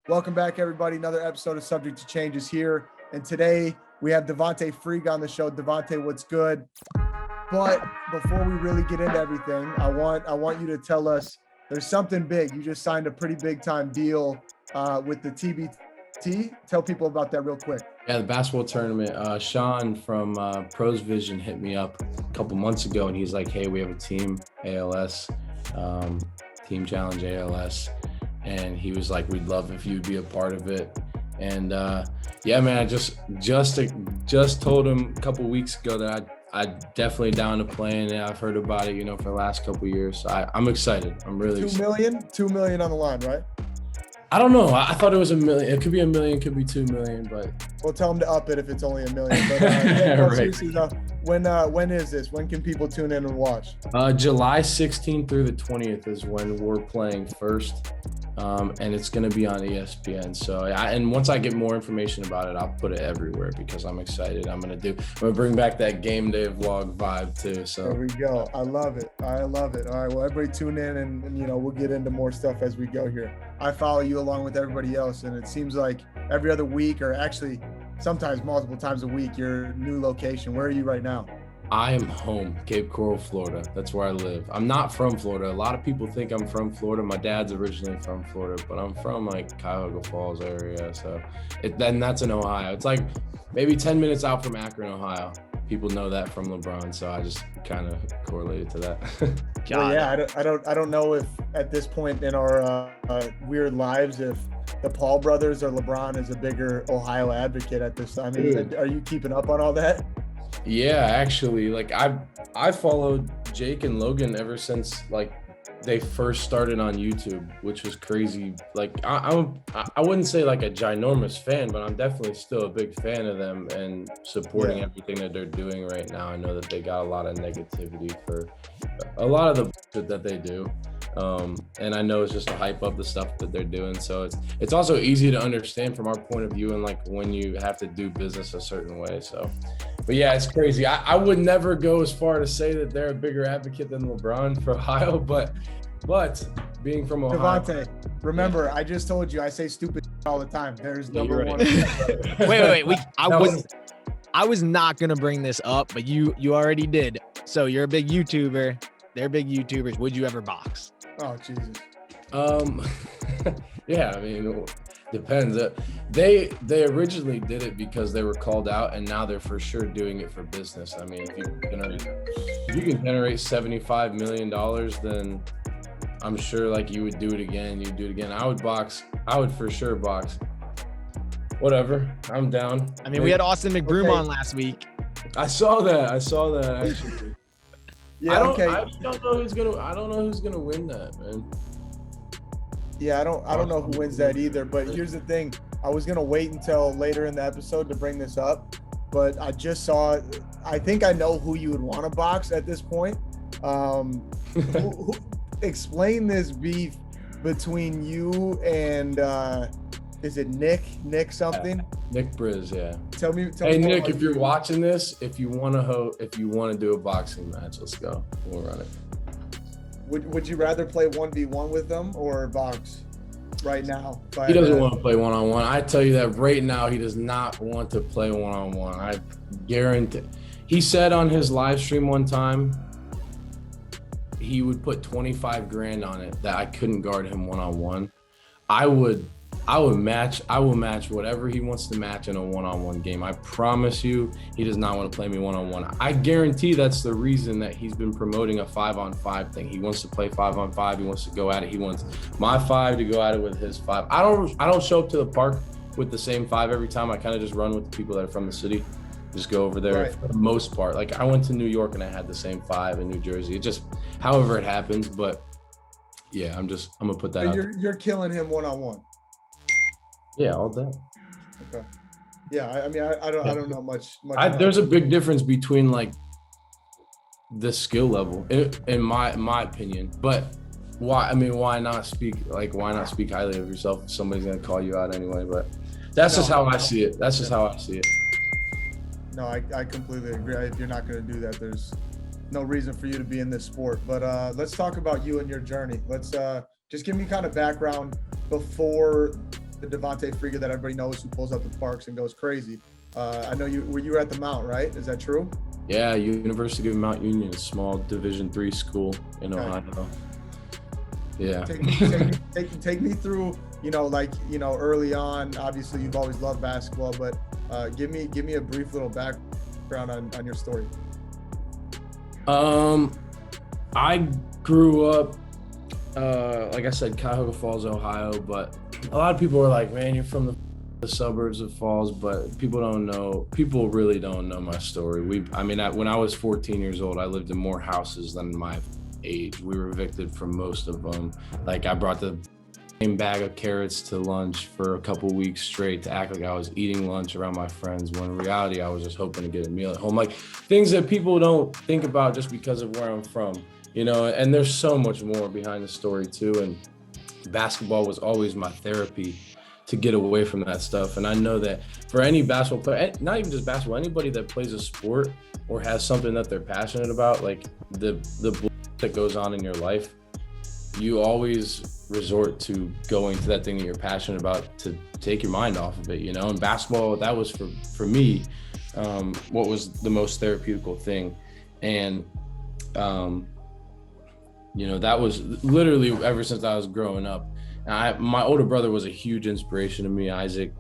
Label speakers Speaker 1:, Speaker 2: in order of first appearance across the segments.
Speaker 1: Welcome back, everybody. Another episode of Subject to Change is here. And today we have Friga on the show. Devontae, what's good? But before we really get into everything, I want you to tell us there's something big. You just signed a pretty big time deal with the TBT. Tell people about that real quick.
Speaker 2: Yeah, the basketball tournament. Sean from Pros Vision hit me up a couple months ago, and he's like, "Hey, we have a team, ALS, Team Challenge ALS," and he was like, "We'd love if you'd be a part of it." And yeah, man, I just told him a couple weeks ago that I definitely down to play, and I've heard about it, for the last couple of years. So I'm excited. I'm really excited.
Speaker 1: 2 million on the line, right?
Speaker 2: I don't know. I thought it was $1 million. It could be $1 million, could be $2 million, but
Speaker 1: we'll tell him to up it if it's only $1 million. But right. Seriously, when is this? When can people tune in and watch?
Speaker 2: July 16th through the 20th is when we're playing first. And it's going to be on ESPN. So, and once I get more information about it, I'll put it everywhere because I'm excited. I'm going to bring back that game day vlog vibe too. So
Speaker 1: there we go. I love it. All right. Well, everybody tune in and we'll get into more stuff as we go here. I follow you along with everybody else. And it seems like every other week, or actually sometimes multiple times a week, your new location. Where are you right now?
Speaker 2: I am home, Cape Coral, Florida. That's where I live. I'm not from Florida. A lot of people think I'm from Florida. My dad's originally from Florida, but I'm from like Cuyahoga Falls area. So then that's in Ohio. It's like maybe 10 minutes out from Akron, Ohio. People know that from LeBron, so I just kind of correlated to that.
Speaker 1: Well, yeah, I don't know if at this point in our weird lives, if the Paul brothers or LeBron is a bigger Ohio advocate at this time. Are you keeping up on all that?
Speaker 2: Yeah, actually, like I followed Jake and Logan ever since like they first started on YouTube, which was crazy. Like I wouldn't say like a ginormous fan, but I'm definitely still a big fan of them and supporting everything that they're doing right now. I know that they got a lot of negativity for a lot of the bullshit that they do. And I know it's just to hype up the stuff that they're doing. So it's also easy to understand from our point of view and like when you have to do business a certain way. So, but yeah, it's crazy. I would never go as far to say that they're a bigger advocate than LeBron for Ohio, but being from Ohio.
Speaker 1: Devontae, remember, I just told you I say stupid all the time. There's number one.
Speaker 3: Wait. I was not gonna bring this up, but you already did. So you're a big YouTuber. They're big YouTubers. Would you ever box?
Speaker 1: Oh, Jesus.
Speaker 2: Yeah, I mean, depends. They originally did it because they were called out, and now they're for sure doing it for business. I mean, if you can generate $75 million, then I'm sure like you would do it again. You'd do it again. I would box. I would for sure box. Whatever. I'm down.
Speaker 3: I mean, we had Austin McBroom on last week.
Speaker 2: I saw that actually.
Speaker 1: Yeah,
Speaker 2: I don't know who's gonna win that, man.
Speaker 1: Yeah, I don't know who wins that either. But here's the thing: I was gonna wait until later in the episode to bring this up, but I just saw. I think I know who you would want to box at this point. Explain this beef between you and is it Nick something?
Speaker 2: Nick Briz, yeah.
Speaker 1: Tell me.
Speaker 2: Hey Nick, if you're watching this, if you want to do a boxing match, let's go. We'll run it.
Speaker 1: Would you rather play 1v1 with them or box right now?
Speaker 2: He doesn't want to play one-on-one. I tell you that right now, he does not want to play one-on-one. I guarantee. He said on his live stream one time, he would put 25 grand on it that I couldn't guard him one-on-one. I will match whatever he wants to match in a one-on-one game. I promise you, he does not want to play me one-on-one. I guarantee that's the reason that he's been promoting a 5-on-5 thing. He wants to play 5-on-5. He wants to go at it. He wants my 5 to go at it with his 5. I don't show up to the park with the same 5 every time. I kind of just run with the people that are from the city. Just go over there for the most part. Like I went to New York and I had the same 5 in New Jersey. It just, however it happens, but yeah, I'm gonna put that out.
Speaker 1: You're killing him one-on-one.
Speaker 2: Yeah, all day.
Speaker 1: Okay. Yeah, I mean, I don't know much.
Speaker 2: There's a big difference between like the skill level, in my opinion. But why not speak highly of yourself if somebody's gonna call you out anyway? But that's just how I see it.
Speaker 1: No, I completely agree. If you're not gonna do that, there's no reason for you to be in this sport. But let's talk about you and your journey. Let's just give me kind of background before the Devontae Friga that everybody knows, who pulls up the parks and goes crazy. I know you were at the Mount, right? Is that true?
Speaker 2: Yeah, University of Mount Union, a small Division III school in Ohio. Yeah.
Speaker 1: Take me through, early on. Obviously, you've always loved basketball, but give me a brief little background on your story.
Speaker 2: I grew up, like I said, Cuyahoga Falls, Ohio, but a lot of people are like, man, you're from the suburbs of Falls, but people really don't know my story. When I was 14 years old, I lived in more houses than my age. We were evicted from most of them. Like, I brought the same bag of carrots to lunch for a couple weeks straight to act like I was eating lunch around my friends, when in reality I was just hoping to get a meal at home. Like, things that people don't think about just because of where I'm from, and there's so much more behind the story too. And basketball was always my therapy to get away from that stuff. And I know that for any basketball player, not even just basketball, anybody that plays a sport or has something that they're passionate about, like the that goes on in your life, you always resort to going to that thing that you're passionate about to take your mind off of it, And basketball, that was for me, what was the most therapeutical thing. And, that was literally ever since I was growing up. My older brother was a huge inspiration to me, Isaac.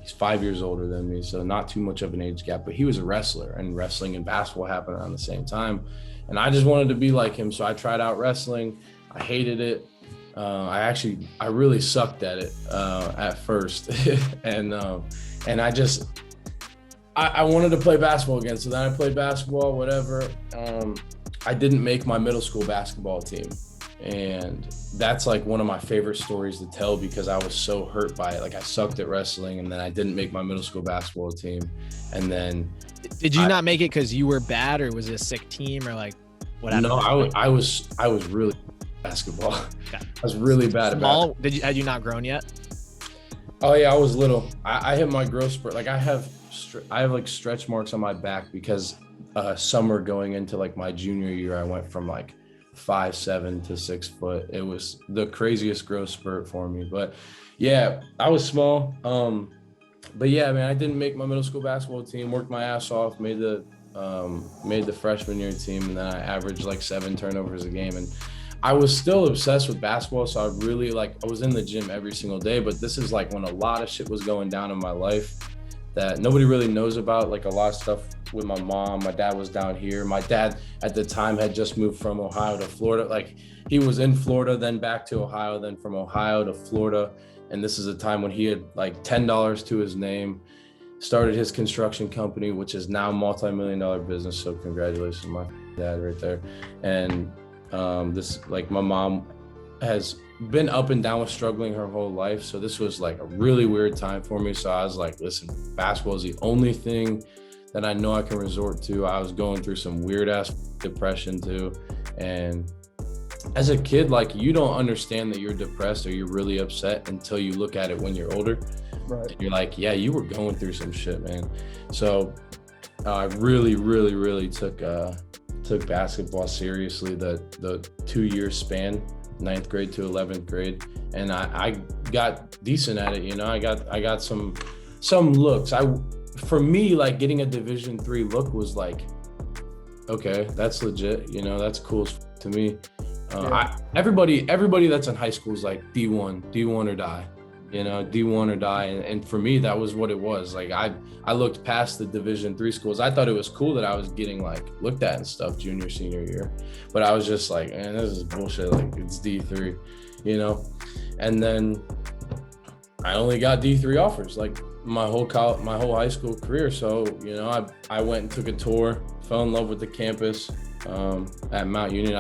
Speaker 2: He's 5 years older than me, so not too much of an age gap, but he was a wrestler, and wrestling and basketball happened around the same time. And I just wanted to be like him, so I tried out wrestling. I hated it. I really sucked at it at first. and I wanted to play basketball again. So then I played basketball, whatever. I didn't make my middle school basketball team. And that's like one of my favorite stories to tell, because I was so hurt by it. Like, I sucked at wrestling, and then I didn't make my middle school basketball team. And then
Speaker 3: did you not make it because you were bad, or was it a sick team, or like what happened?
Speaker 2: No, I was really basketball. Okay. I was really bad about it.
Speaker 3: Had you not grown yet?
Speaker 2: Oh yeah, I was little. I hit my growth spurt. Like, I have like stretch marks on my back because summer going into like my junior year, I went from like 5'7" to 6 foot. It was the craziest growth spurt for me. But yeah, I was small. But yeah, man, I didn't make my middle school basketball team. Worked my ass off. Made the freshman year team, and then I averaged like 7 turnovers a game. And I was still obsessed with basketball, so I was in the gym every single day. But this is like when a lot of shit was going down in my life that nobody really knows about, like a lot of stuff with my mom. My dad was down here. My dad at the time had just moved from Ohio to Florida. Like, he was in Florida, then back to Ohio, then from Ohio to Florida. And this is a time when he had like $10 to his name, started his construction company, which is now a multi-million-dollar business. So congratulations, my dad right there. And my mom has been up and down with struggling her whole life. So this was like a really weird time for me. So I was like, listen, basketball is the only thing that I know I can resort to. I was going through some weird ass depression too. And as a kid, like, you don't understand that you're depressed or you're really upset until you look at it when you're older. Right. And you're like, yeah, you were going through some shit, man. So I really, really, really took basketball seriously, the 2-year span, 9th grade to 11th grade. And I got decent at it. I got some looks. For me, like, getting a Division III look was like, okay, that's legit. That's cool to me. Everybody that's in high school is like D1 or die, D1 or die. And for me, that was what it was. Like, I looked past the Division III schools. I thought it was cool that I was getting like looked at and stuff junior, senior year, but I was just like, man, this is bullshit. Like, it's D3, and then I only got D3 offers like my whole high school career. So, I went and took a tour, fell in love with the campus at Mount Union.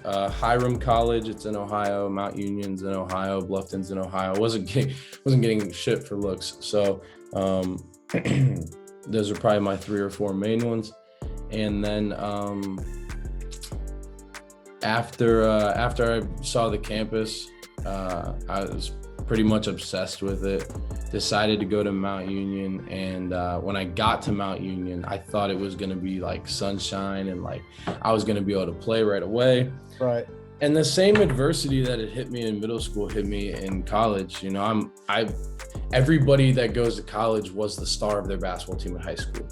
Speaker 2: Hiram College, it's in Ohio. Mount Union's in Ohio. Bluffton's in Ohio. Wasn't getting shit for looks. So those are probably my 3 or 4 main ones. And then after I saw the campus, I was pretty much obsessed with it. Decided to go to Mount Union, and when I got to Mount Union, I thought it was going to be like sunshine and like I was going to be able to play right away.
Speaker 1: Right.
Speaker 2: And the same adversity that it hit me in middle school hit me in college. You know, everybody that goes to college was the star of their basketball team in high school,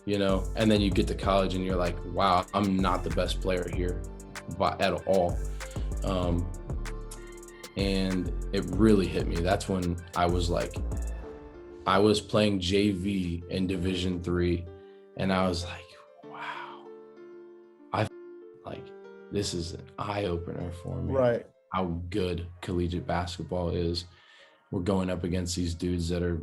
Speaker 2: you know, and then you get to college and you're like, wow, I'm not the best player here at all. And it really hit me. That's when I was playing JV in Division III, and I was like, wow, this is an eye-opener for me.
Speaker 1: Right.
Speaker 2: How good collegiate basketball is. We're going up against these dudes that are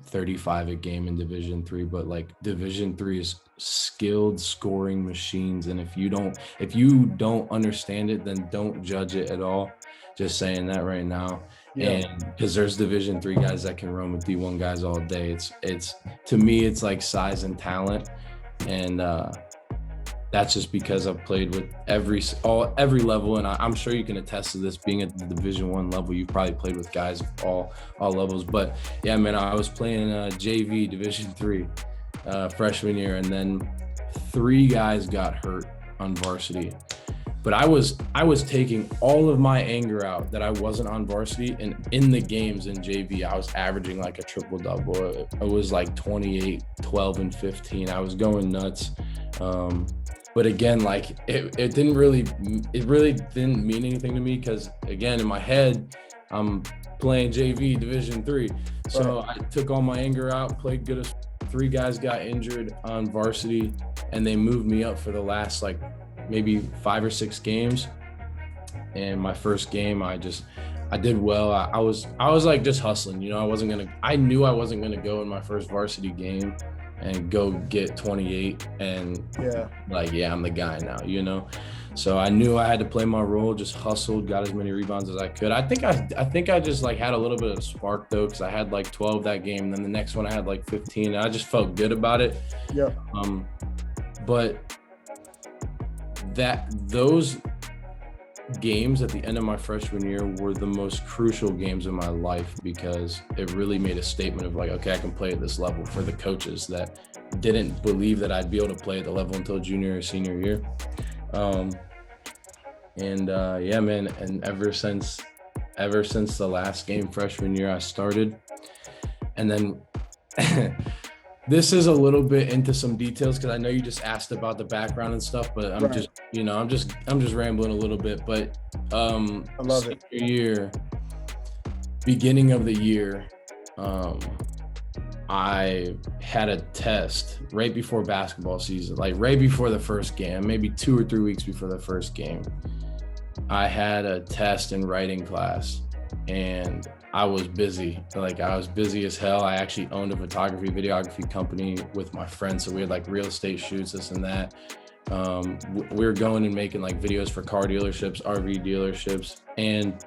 Speaker 2: 35 a game in Division III, but like Division III is skilled scoring machines. And if you don't understand it, then don't judge it at all. Just saying that right now. Yeah. And because there's Division III guys that can run with D1 guys all day. It's to me, it's like size and talent. And that's just because I've played with every level, and I'm sure you can attest to this. Being at the Division I level, you've probably played with guys of all levels. But yeah, man, I was playing JV Division III freshman year, and then 3 guys got hurt on varsity. But I was taking all of my anger out that I wasn't on varsity, and in the games in JV, I was averaging like a triple double. It was like 28, 12, and 15. I was going nuts. But again, like it really didn't mean anything to me, because again, in my head, I'm playing JV Division III. So I took all my anger out, played good as 3 guys got injured on varsity, and they moved me up for the last like maybe 5 or 6 games. And my first game, I did well. I was like just hustling, you know. I knew I wasn't gonna go in my first varsity game and go get 28 and I'm the guy now, you know. So I knew I had to play my role, just hustled, got as many rebounds as I could. I think I just like had a little bit of a spark though, because I had like 12 that game, and then the next one I had like 15, and I just felt good about it. Yeah. But those games at the end of my freshman year were the most crucial games of my life, because it really made a statement of like, okay, I can play at this level, for the coaches that didn't believe that I'd be able to play at the level until junior or senior year. Yeah, man. And ever since the last game freshman year, I started. And then this is a little bit into some details, because I know you just asked about the background and stuff, but I'm just rambling a little bit. But I love it. Year, beginning of the year, I had a test right before basketball season, like right before the first game, maybe 2 or 3 weeks before the first game. I had a test in writing class, and I was busy. Like, I was busy as hell. I actually owned a videography company with my friends. So we had like real estate shoots, this and that. We were going and making like videos for car dealerships, RV dealerships. And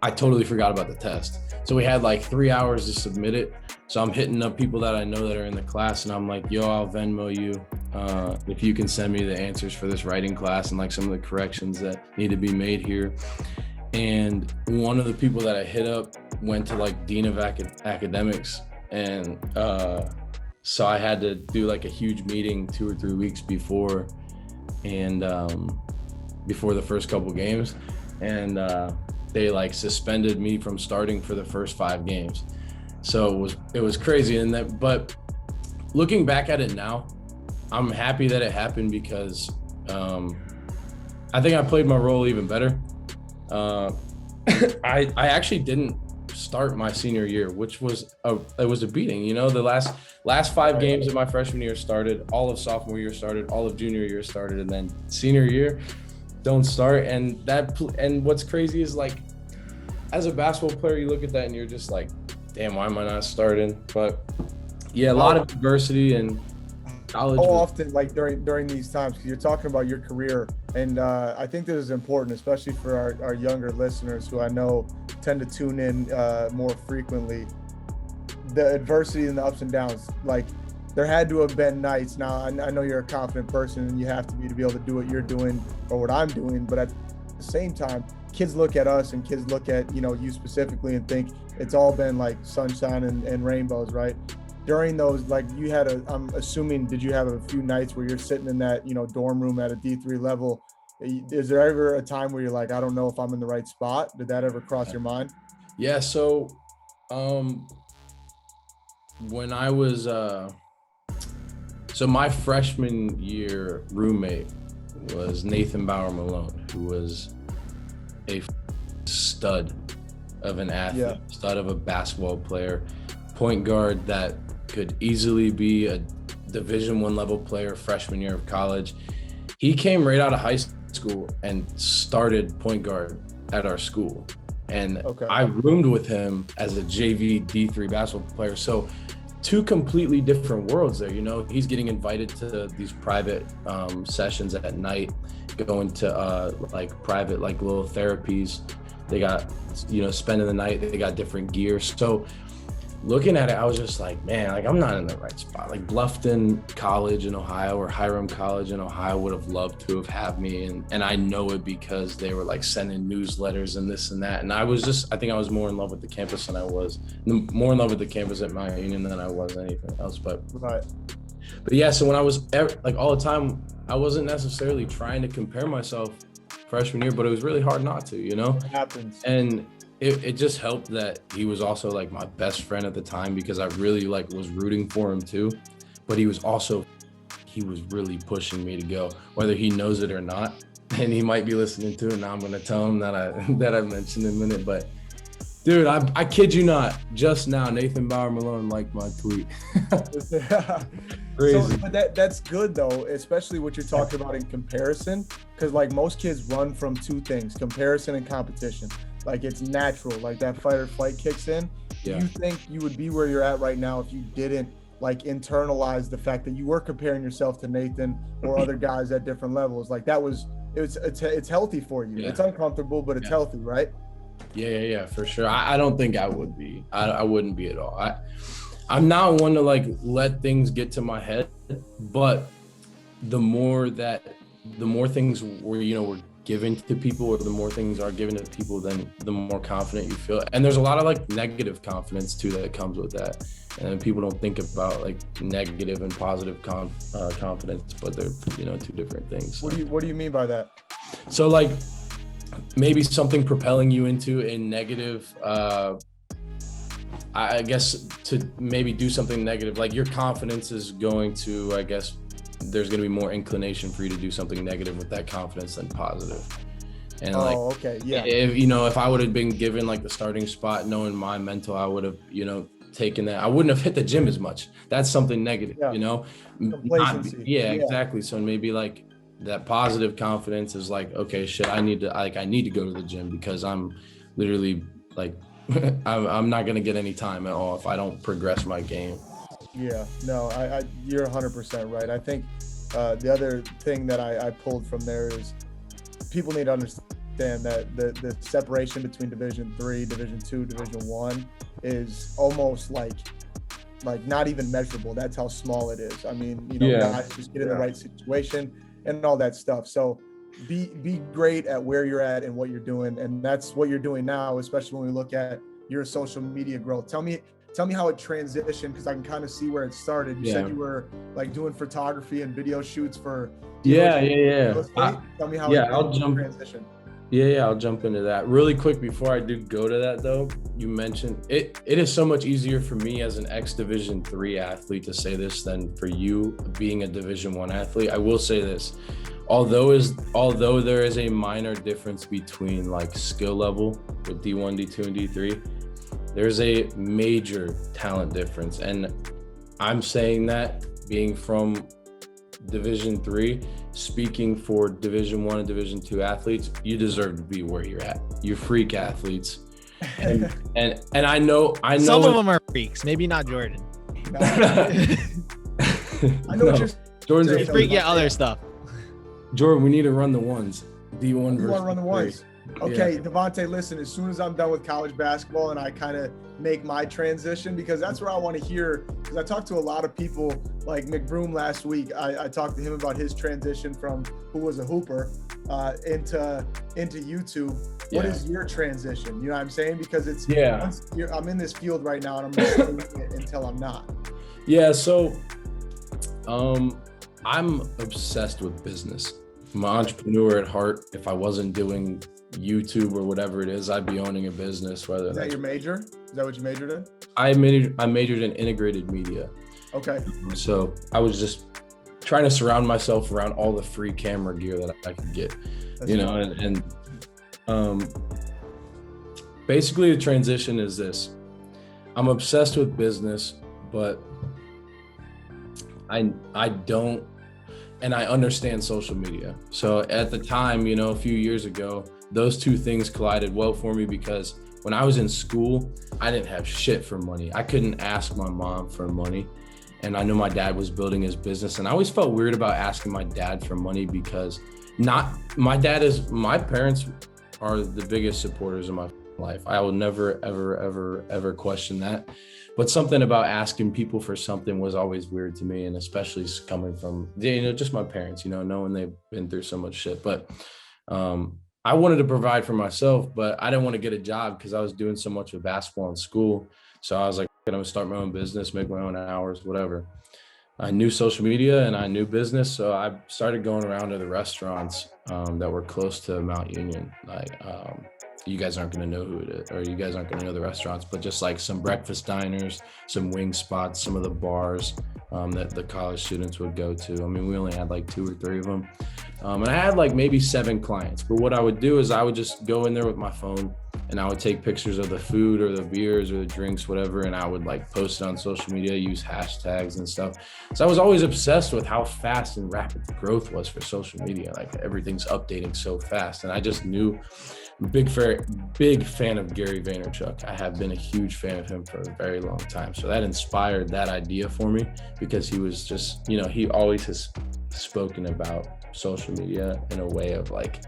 Speaker 2: I totally forgot about the test. So we had like 3 hours to submit it. So I'm hitting up people that I know that are in the class, and I'm like, yo, I'll Venmo you if you can send me the answers for this writing class and like some of the corrections that need to be made here. And one of the people that I hit up went to like Dean of Academics. And so I had to do like a huge meeting 2 or 3 weeks before, and before the first couple games. And they like suspended me from starting for the first 5 games. So it was crazy. But looking back at it now, I'm happy that it happened, because I think I played my role even better. I actually didn't start my senior year, which was a beating. You know, the last 5 games of my freshman year started, all of sophomore year started, all of junior year started, and then senior year don't start. And what's crazy is, like, as a basketball player, you look at that and you're just like, damn, why am I not starting? But yeah, a lot of adversity and college.
Speaker 1: How often, like during these times, because you're talking about your career, and I think this is important, especially for our younger listeners who I know tend to tune in more frequently. The adversity and the ups and downs, like, there had to have been nights. Now, I know you're a confident person and you have to be able to do what you're doing or what I'm doing, but at the same time, kids look at us and kids look at, you know, you specifically and think it's all been like sunshine and rainbows, right? During those, like, you had I'm assuming, did you have a few nights where you're sitting in that, you know, dorm room at a D3 level Is there ever a time where you're like, I don't know if I'm in the right spot? Did that ever cross your mind?
Speaker 2: Yeah. So, when I was, so my freshman year roommate was Nathan Bauer Malone, who was a stud of an athlete, stud of a basketball player, point guard that could easily be a Division I level player freshman year of college. He came right out of high school and started point guard at our school. And I roomed with him as a JV D3 basketball player. So 2 completely different worlds there. You know, he's getting invited to these private sessions at night, going to like private, like little therapies. They got, you know, spending the night, they got different gear. So looking at it, I was just like, man, like I'm not in the right spot. Like Bluffton College in Ohio or Hiram College in Ohio would have loved to have had me. And I know it because they were like sending newsletters and this and that. And I think I was more in love with the campus than I was, more in love with the campus at Mount Union than I was anything else. But yeah, so when I was like all the time, I wasn't necessarily trying to compare myself freshman year, but it was really hard not to, you know?
Speaker 1: It happens.
Speaker 2: And it just helped that he was also like my best friend at the time, because I really like was rooting for him too. But he was really pushing me to go, whether he knows it or not. And he might be listening to it. Now I'm going to tell him that I mentioned in a minute. But dude, I kid you not, just now Nathan Bauer Malone liked my tweet. Crazy.
Speaker 1: So, but that's good though, especially what you're talking about in comparison, because like most kids run from 2 things: comparison and competition. Like it's natural, like that fight or flight kicks in. Do you think you would be where you're at right now if you didn't like internalize the fact that you were comparing yourself to Nathan or other guys at different levels? Like it's healthy for you. It's uncomfortable, but it's healthy, right?
Speaker 2: Yeah, for sure. I don't think I would be. I wouldn't be at all. I'm not one to like let things get to my head, but the more things were given to people, or the more things are given to people, then the more confident you feel. And there's a lot of like negative confidence too that comes with that. And people don't think about like negative and positive confidence, but they're, you know, 2 different things.
Speaker 1: So. What do you mean by that?
Speaker 2: So like maybe something propelling you into a negative, I guess, to maybe do something negative, like your confidence is going to, I guess, there's going to be more inclination for you to do something negative with that confidence than positive. And if I would have been given like the starting spot, knowing my mental, I would have, you know, taken that. I wouldn't have hit the gym as much. That's something negative, you know?
Speaker 1: Complacency.
Speaker 2: Exactly. So maybe like that positive confidence is like, okay, shit, I need to go to the gym, because I'm literally like, I'm not going to get any time at all if I don't progress my game.
Speaker 1: Yeah, no, you're 100% right. I think the other thing that I pulled from there is people need to understand that the separation between Division III, Division II, Division I is almost like not even measurable. That's how small it is. I mean, you know, guys just get in the right situation and all that stuff. So be great at where you're at and what you're doing, and that's what you're doing now, especially when we look at your social media growth. Tell me how it transitioned, because I can kind of see where it started. You said you were like doing photography and video shoots for
Speaker 2: yeah.
Speaker 1: Tell me how
Speaker 2: I'll
Speaker 1: transition.
Speaker 2: I'll jump into that really quick. Before I do go to that though, you mentioned it is so much easier for me as an ex-Division III athlete to say this than for you being a Division I athlete. I will say this, although there is a minor difference between like skill level with D1, D2, and D3, there's a major talent difference. And I'm saying that being from Division III, speaking for Division I and Division II athletes, you deserve to be where you're at. You're freak athletes. And I know
Speaker 3: some of them are freaks, maybe not Jordan.
Speaker 1: I know what you're
Speaker 2: Jordan's
Speaker 3: a freak at other stuff.
Speaker 2: Jordan, we need to run the ones. D1 versus
Speaker 1: you want to run the ones. Okay, Devontae, listen, as soon as I'm done with college basketball and I kind of make my transition, because that's where I want to hear, because I talked to a lot of people like McBroom last week. I talked to him about his transition from who was a hooper into YouTube. What is your transition? You know what I'm saying? Because it's I'm in this field right now and I'm not doing it until I'm not.
Speaker 2: Yeah, so I'm obsessed with business. I'm an entrepreneur at heart. If I wasn't doing YouTube or whatever it is, I'd be owning a business. Whether
Speaker 1: Is that your major? Is that what you majored in?
Speaker 2: I majored in integrated media.
Speaker 1: Okay.
Speaker 2: So I was just trying to surround myself around all the free camera gear that I could get,
Speaker 1: That's
Speaker 2: you know, basically the transition is this. I'm obsessed with business, but I don't, and I understand social media. So at the time, you know, a few years ago, those two things collided well for me because when I was in school, I didn't have shit for money. I couldn't ask my mom for money. And I know my dad was building his business, and I always felt weird about asking my dad for money because my parents are the biggest supporters of my life. I will never, ever question that. But something about asking people for something was always weird to me, and especially coming from, you know, just my parents, you know, knowing they've been through so much shit. But I wanted to provide for myself, but I didn't want to get a job because I was doing so much with basketball in school. So I was like, I'm gonna start my own business, make my own hours, whatever. I knew social media and I knew business, so I started going around to the restaurants that were close to Mount Union. Like, you guys aren't gonna know who it is, or you guys aren't gonna know the restaurants, but just like some breakfast diners, some wing spots, some of the bars that the college students would go to. I mean, we only had like 2 or 3 of them. And I had like maybe 7 clients, but what I would do is I would just go in there with my phone and I would take pictures of the food or the beers or the drinks, whatever, and I would like post it on social media, use hashtags and stuff. So I was always obsessed with how fast and rapid the growth was for social media. Like everything's updating so fast. And I just knew, big fan of Gary Vaynerchuk. I have been a huge fan of him for a very long time. So that inspired that idea for me because he was just, you know, he always has spoken about social media in a way of like,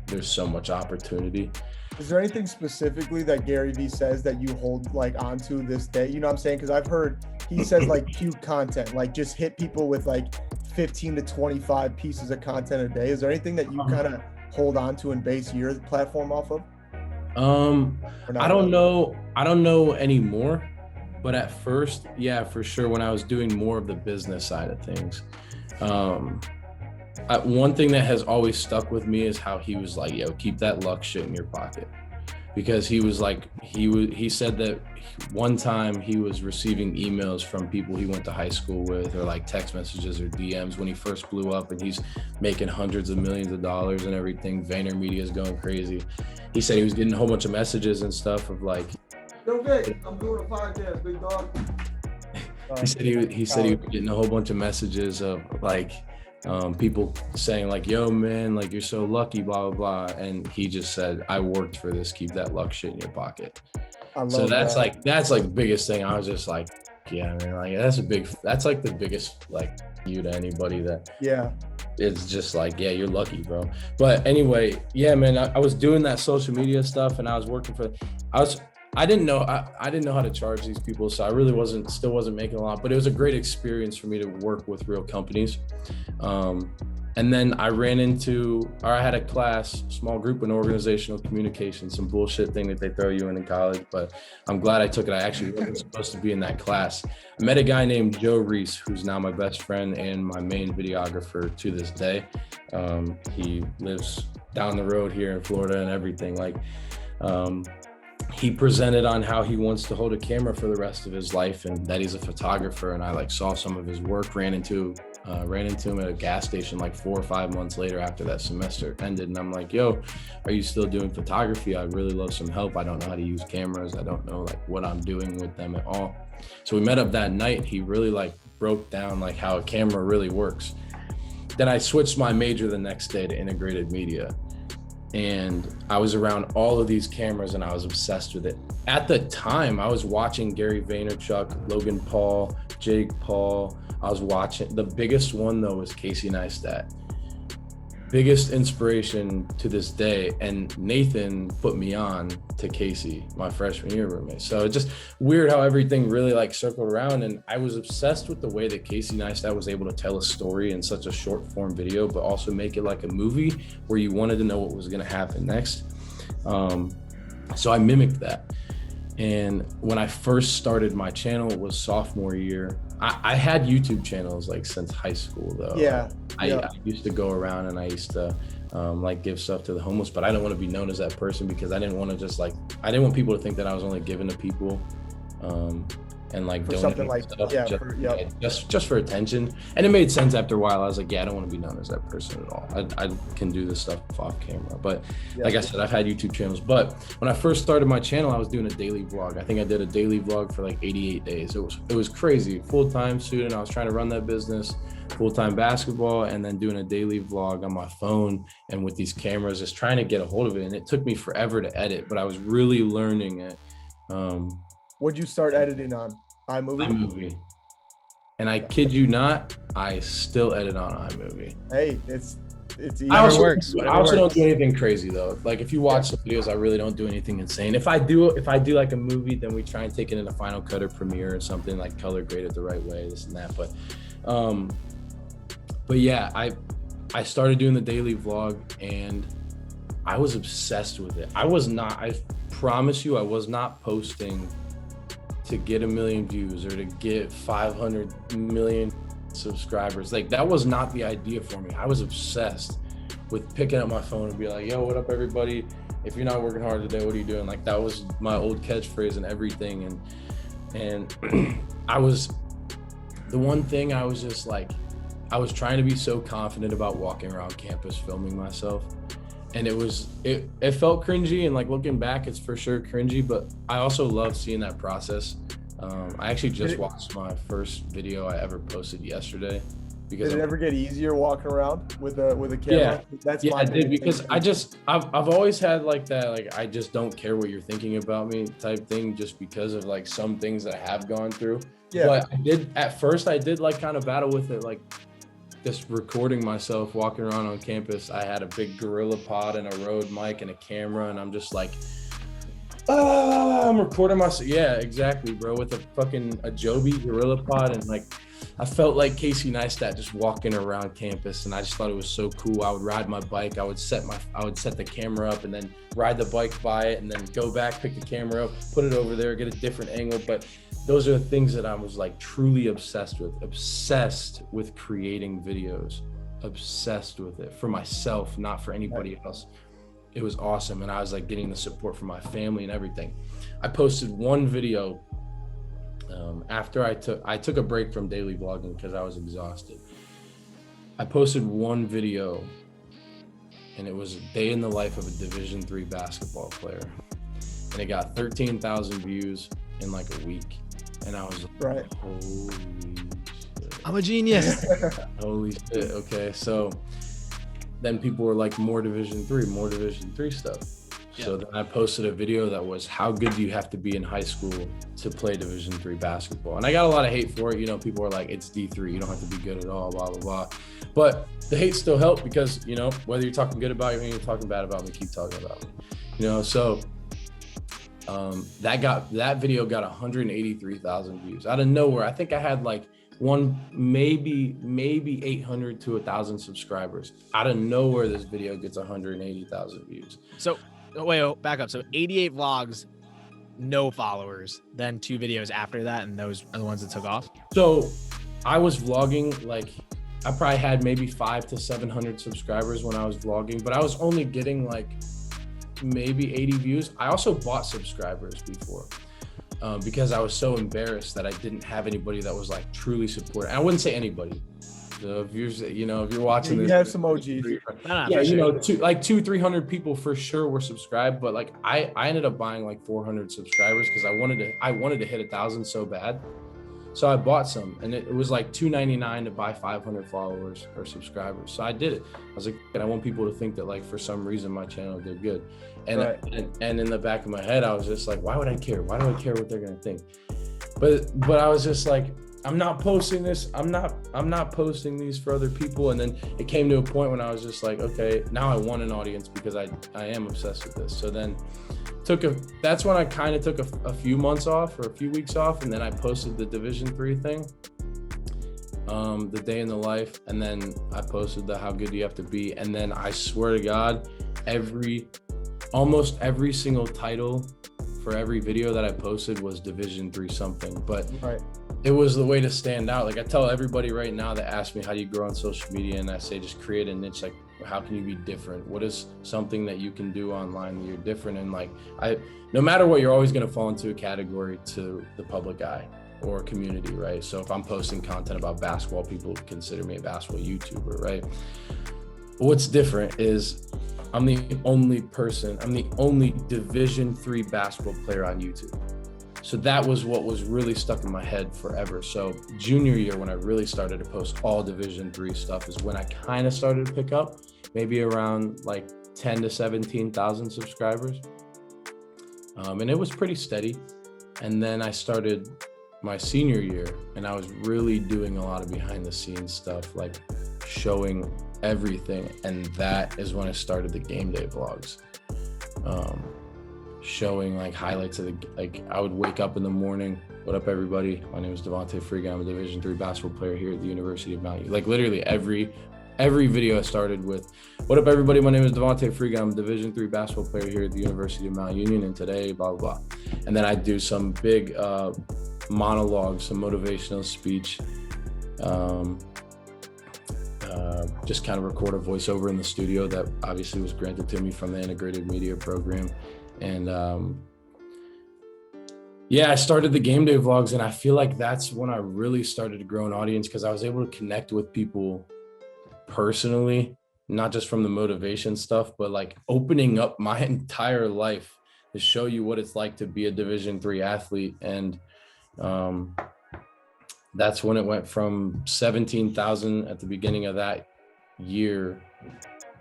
Speaker 2: there's so much opportunity.
Speaker 1: Is there anything specifically that Gary Vee says that you hold like onto this day? You know what I'm saying? Because I've heard he says like cute content, like just hit people with like 15 to 25 pieces of content a day. Is there anything that you kind of hold on to and base your platform off of?
Speaker 2: I don't know anymore, but at first, yeah, for sure. When I was doing more of the business side of things, one thing that has always stuck with me is how he was like, yo, keep that luck shit in your pocket. Because he was like, he said that one time he was receiving emails from people he went to high school with, or like text messages or DMs when he first blew up, and he's making hundreds of millions of dollars and everything. VaynerMedia is going crazy. He said he was getting a whole bunch of messages and stuff of like,
Speaker 1: Yo, Vic, I'm doing a podcast, big dog.
Speaker 2: he said he was getting a whole bunch of messages of like, people saying like, yo man, like you're so lucky, blah blah blah, and he just said, I worked for this, keep that luck shit in your pocket. So that's like the biggest thing. I was just like, yeah man, like that's like the biggest like you to anybody that, yeah, it's just like, yeah, you're lucky, bro. But anyway, yeah man, I was doing that social media stuff and I was working for, I didn't know how to charge these people, so I really still wasn't making a lot, but it was a great experience for me to work with real companies. And then I had a class, small group in organizational communication, some bullshit thing that they throw you in college, but I'm glad I took it. I actually wasn't supposed to be in that class. I met a guy named Joe Reese, who's now my best friend and my main videographer to this day. He lives down the road here in Florida and everything. Like, he presented on how he wants to hold a camera for the rest of his life and that he's a photographer. And I like saw some of his work, ran into him at a gas station like 4 or 5 months later after that semester ended. And I'm like, yo, are you still doing photography? I'd really love some help. I don't know how to use cameras. I don't know like what I'm doing with them at all. So we met up that night. He really like broke down like how a camera really works. Then I switched my major the next day to integrated media. And I was around all of these cameras and I was obsessed with it. At the time, I was watching Gary Vaynerchuk, Logan Paul, Jake Paul. I was watching, the biggest one though was Casey Neistat. Biggest inspiration to this day. And Nathan put me on to Casey, my freshman year roommate. So it's just weird how everything really like circled around. And I was obsessed with the way that Casey Neistat was able to tell a story in such a short form video, but also make it like a movie where you wanted to know what was gonna happen next. So I mimicked that. And when I first started my channel, it was sophomore year. I had YouTube channels like since high school though.
Speaker 1: Yeah.
Speaker 2: I used to go around and I used to like give stuff to the homeless, but I didn't want to be known as that person because I didn't want to just like, I didn't want people to think that I was only giving to people. And like
Speaker 1: for something like
Speaker 2: stuff just for attention. And it made sense after a while. I was like, yeah, I don't want to be known as that person at all. I can do this stuff off camera. But like I said, I've had YouTube channels. But when I first started my channel, I was doing a daily vlog. I think I did a daily vlog for like 88 days. It was crazy. Full-time student. I was trying to run that business, full-time basketball, and then doing a daily vlog on my phone and with these cameras, just trying to get a hold of it. And it took me forever to edit, but I was really learning it.
Speaker 1: What'd you start editing on?
Speaker 2: iMovie. And I kid you not, I still edit on iMovie.
Speaker 1: Hey, it's easy.
Speaker 2: I also
Speaker 1: works.
Speaker 2: Don't do anything crazy though. Like if you watch the videos, I really don't do anything insane. If I do like a movie, then we try and take it into Final Cut or Premiere or something, like color grade it the right way, this and that. But yeah, I started doing the daily vlog and I was obsessed with it. I promise you, I was not posting to get 1 million views or to get 500 million subscribers. Like that was not the idea for me. I was obsessed with picking up my phone and be like, yo, what up everybody? If you're not working hard today, what are you doing? Like that was my old catchphrase and everything. And I was, the one thing I was just like, I was trying to be so confident about walking around campus filming myself. And it felt cringy, and like looking back, it's for sure cringy, but I also love seeing that process. I actually just watched my first video I ever posted yesterday. Because
Speaker 1: did it ever get easier walking around with a camera?
Speaker 2: Yeah, I did, because I've always had like that, like I just don't care what you're thinking about me type thing, just because of like some things that I have gone through. Yeah. But at first I did like kind of battle with it, like just recording myself walking around on campus. I had a big Gorilla Pod and a Rode mic and a camera, and I'm just like, I'm recording myself. Yeah, exactly, bro, with a fucking Adobe Gorilla Pod, and like I felt like Casey Neistat just walking around campus, and I just thought it was so cool. I would ride my bike, I would set the camera up and then ride the bike by it and then go back, pick the camera up, put it over there, get a different angle. But those are the things that I was like truly obsessed with creating videos, obsessed with it for myself, not for anybody else. It was awesome. And I was like getting the support from my family and everything. I posted one video after I took a break from daily vlogging because I was exhausted. I posted one video and it was a day in the life of a Division III basketball player. And it got 13,000 views in like a week. And I was like,
Speaker 1: right.
Speaker 2: Holy shit.
Speaker 3: I'm a genius.
Speaker 2: Holy shit. Okay. So then people were like, more Division III stuff. Yeah. So then I posted a video that was, how good do you have to be in high school to play Division III basketball? And I got a lot of hate for it. You know, people were like, it's D3, you don't have to be good at all, blah, blah, blah. But the hate still helped because, you know, whether you're talking good about me or you're talking bad about me, keep talking about me. You know, so that video got 183,000 views out of nowhere. I think I had like maybe 800 to 1,000 subscribers. Out of nowhere, this video gets 180,000 views.
Speaker 3: So wait, back up. So 88 vlogs, no followers, then 2 videos after that, and those are the ones that took off?
Speaker 2: So I was vlogging, like I probably had maybe 500 to 700 subscribers when I was vlogging, but I was only getting like maybe 80 views. I also bought subscribers before because I was so embarrassed that I didn't have anybody that was like truly supporting. I wouldn't say anybody. So if you're watching this,
Speaker 1: you have some OGs.
Speaker 2: Yeah, you know, 200-300 people for sure were subscribed, but like I ended up buying like 400 subscribers because I wanted to hit 1,000 so bad. So I bought some, and it was like $2.99 to buy 500 followers or subscribers. So I did it. I was like, I want people to think that like for some reason my channel did good. And right. and in the back of my head, I was just like, why would I care? Why do I care what they're gonna think? But I was just like, I'm not posting this. I'm not posting these for other people. And then it came to a point when I was just like, okay, now I want an audience because I am obsessed with this. So then that's when I kind of took a few months off or a few weeks off, and then I posted the Division III thing, the day in the life, and then I posted the how good do you have to be, and then I swear to God, almost every single title for every video that I posted was Division 3 something, but
Speaker 1: Right.
Speaker 2: it was the way to stand out. Like I tell everybody right now that asks me, how do you grow on social media? And I say, just create a niche. Like, how can you be different? What is something that you can do online that you're different? And like, no matter what, you're always going to fall into a category to the public eye or community, right? So if I'm posting content about basketball, people consider me a basketball YouTuber, right? But what's different is I'm the only Division 3 basketball player on YouTube. So that was what was really stuck in my head forever. So junior year, when I really started to post all Division 3 stuff, is when I kind of started to pick up, maybe around like 10 to 17,000 subscribers. And it was pretty steady. And then I started my senior year, and I was really doing a lot of behind the scenes stuff, like showing everything. And that is when I started the game day vlogs. Showing like highlights of I would wake up in the morning. What up, everybody? My name is Friga. I'm a Division 3 basketball player here at the University of Mount Union. Like literally every video I started with, what up, everybody? My name is Friga. I'm a Division 3 basketball player here at the University of Mount Union, and today, blah, blah, blah. And then I'd do some big monologues, some motivational speech, just kind of record a voiceover in the studio that obviously was granted to me from the integrated media program. And I started the game day vlogs, and I feel like that's when I really started to grow an audience, because I was able to connect with people personally, not just from the motivation stuff, but like opening up my entire life to show you what it's like to be a Division 3 athlete. And that's when it went from 17,000 at the beginning of that year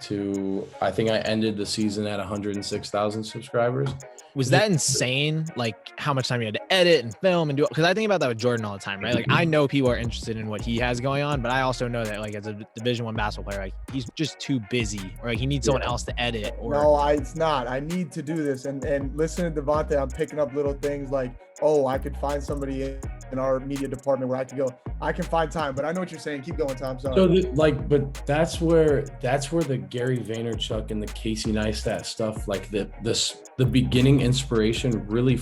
Speaker 2: to, I think I ended the season at 106,000 subscribers.
Speaker 3: Was that insane? Like how much time you had to edit and film and do it? Because I think about that with Jordan all the time, right? Like I know people are interested in what he has going on, but I also know that like as a Division 1 basketball player, like he's just too busy, or like he needs someone else to edit. Or
Speaker 1: No, it's not. I need to do this. And listen to Devontae, I'm picking up little things like, oh, I could find somebody in our media department where I could go. I can find time, but I know what you're saying. Keep going, Tom. Sorry.
Speaker 2: So but that's where the Gary Vaynerchuk and the Casey Neistat stuff, like the beginning inspiration really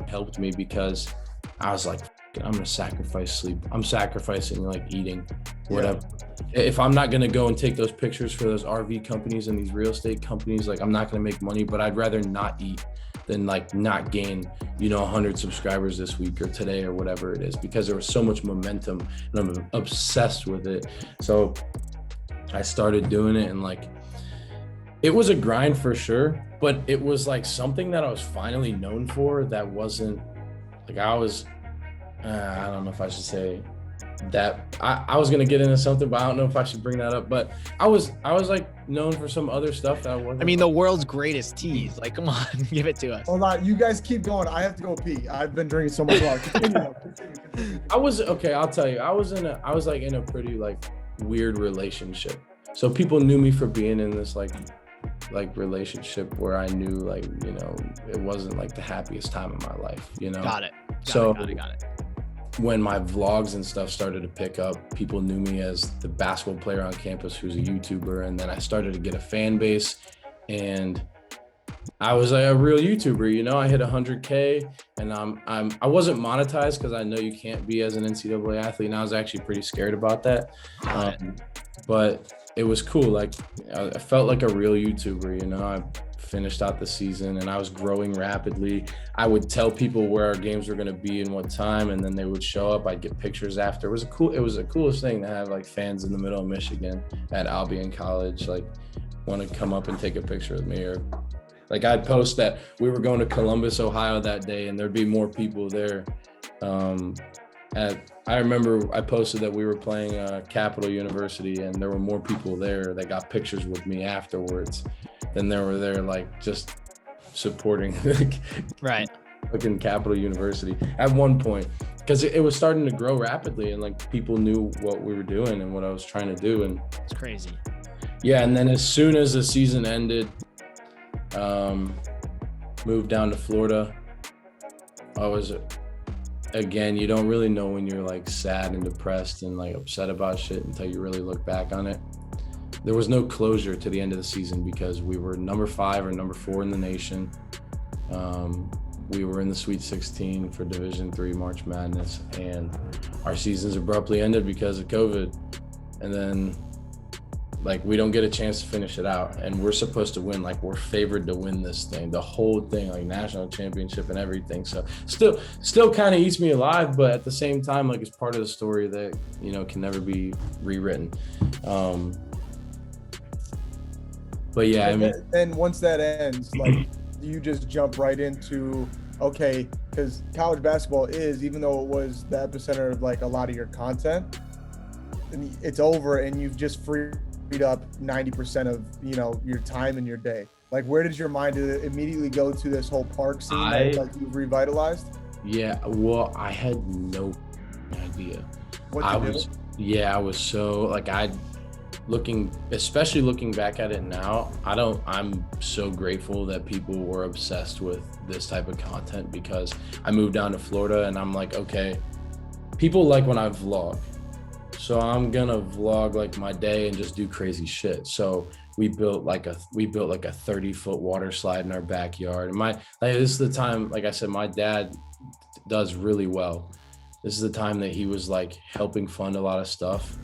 Speaker 2: helped me, because I was like, I'm gonna sacrifice sleep. I'm sacrificing like eating, whatever. Yeah. If I'm not gonna go and take those pictures for those RV companies and these real estate companies, like I'm not gonna make money, but I'd rather not eat than like not gain, 100 subscribers this week or today or whatever it is, because there was so much momentum and I'm obsessed with it. So I started doing it, and like, it was a grind for sure, but it was like something that I was finally known for. That wasn't like, I don't know if I should say that. I was gonna get into something, but I don't know if I should bring that up. But I was like known for some other stuff that I wasn't.
Speaker 3: I mean, the world's greatest tease. Like, come on, give it to us.
Speaker 1: Hold on, you guys keep going. I have to go pee. I've been drinking so much water. Continue.
Speaker 2: I'll tell you. I was in a pretty like weird relationship. So people knew me for being in this like relationship where I knew like, it wasn't like the happiest time of my life,
Speaker 3: Got it. Got it.
Speaker 2: When my vlogs and stuff started to pick up, people knew me as the basketball player on campus who's a YouTuber. And then I started to get a fan base, and I was like a real YouTuber, I hit 100K, and I wasn't monetized, because I know you can't be as an NCAA athlete. And I was actually pretty scared about that. But it was cool. Like I felt like a real YouTuber, I finished out the season and I was growing rapidly. I would tell people where our games were going to be and what time, and then they would show up. I'd get pictures after. It was the coolest thing to have like fans in the middle of Michigan at Albion College, like want to come up and take a picture with me. Or like I'd post that we were going to Columbus, Ohio that day, and there'd be more people there. I remember I posted that we were playing Capital University, and there were more people there that got pictures with me afterwards than there were there like just supporting
Speaker 3: right
Speaker 2: fucking Capital University at one point, because it was starting to grow rapidly, and like people knew what we were doing and what I was trying to do. And
Speaker 3: it's crazy.
Speaker 2: Yeah, and then as soon as the season ended, moved down to Florida. I was, again, you don't really know when you're like sad and depressed and like upset about shit until you really look back on it. There was no closure to the end of the season because we were number 5 or number 4 in the nation. we were in the Sweet 16 for Division III March Madness, and our seasons abruptly ended because of COVID. And then, like, we don't get a chance to finish it out, and we're supposed to win. Like, we're favored to win this thing, the whole thing, like national championship and everything. So still kind of eats me alive, but at the same time, like, it's part of the story that, you know, can never be rewritten. But yeah, I mean,
Speaker 1: then once that ends, like, you just jump right into, okay, because college basketball is, even though it was the epicenter of like a lot of your content, it's over, and you've just freed up 90% of, you know, your time in your day. Like, where did your mind immediately go to this whole park scene that, like, you've revitalized?
Speaker 2: Yeah, well, I had no idea. I was so, like, especially looking back at it now, I'm so grateful that people were obsessed with this type of content, because I moved down to Florida and I'm like, okay, people like when I vlog. So I'm gonna vlog like my day and just do crazy shit. So we built like a 30-foot water slide in our backyard. And this is the time, like I said, my dad does really well. This is the time that he was like helping fund a lot of stuff.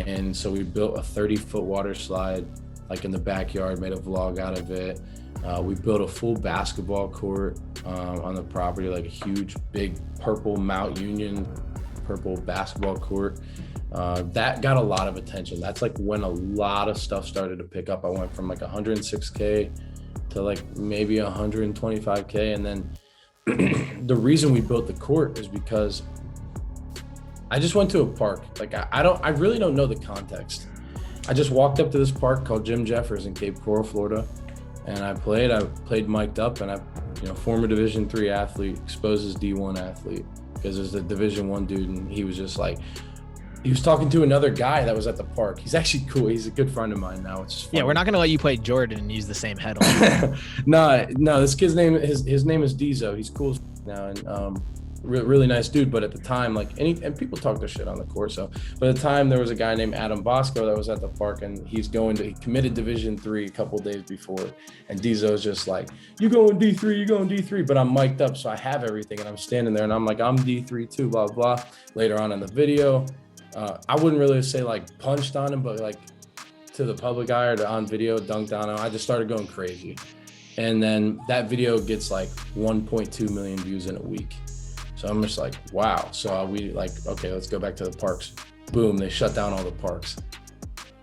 Speaker 2: And so we built a 30-foot water slide like in the backyard, made a vlog out of it. We built a full basketball court on the property, like a huge, big purple Mount Union purple basketball court. That got a lot of attention. That's like when a lot of stuff started to pick up. I went from like 106K to like maybe 125K. And then the reason we built the court is because I just went to a park. Like I really don't know the context. I just walked up to this park called Jim Jeffers in Cape Coral, Florida, and I played mic'd up, and former Division III athlete exposes D1 athlete, because there's a Division I dude, and he was just like, he was talking to another guy that was at the park. He's actually cool. He's a good friend of mine now. It's just funny.
Speaker 3: Yeah, we're not gonna let you play Jordan and use the same headline.
Speaker 2: No, this kid's name, his name is Dizo. He's cool as now, and really nice dude. But at the time, like, and people talk their shit on the court. So, but at the time, there was a guy named Adam Bosco that was at the park, and he committed Division III a couple days before. And Dizo's just like, you going D3, but I'm mic'd up, so I have everything, and I'm standing there, and I'm like, I'm D3 too, blah blah. Later on in the video, I wouldn't really say like punched on him, but like to the public eye or on video, dunked on him. I just started going crazy, and then that video gets like 1.2 million views in a week. So I'm just like, wow. So we like, okay, let's go back to the parks. Boom, they shut down all the parks.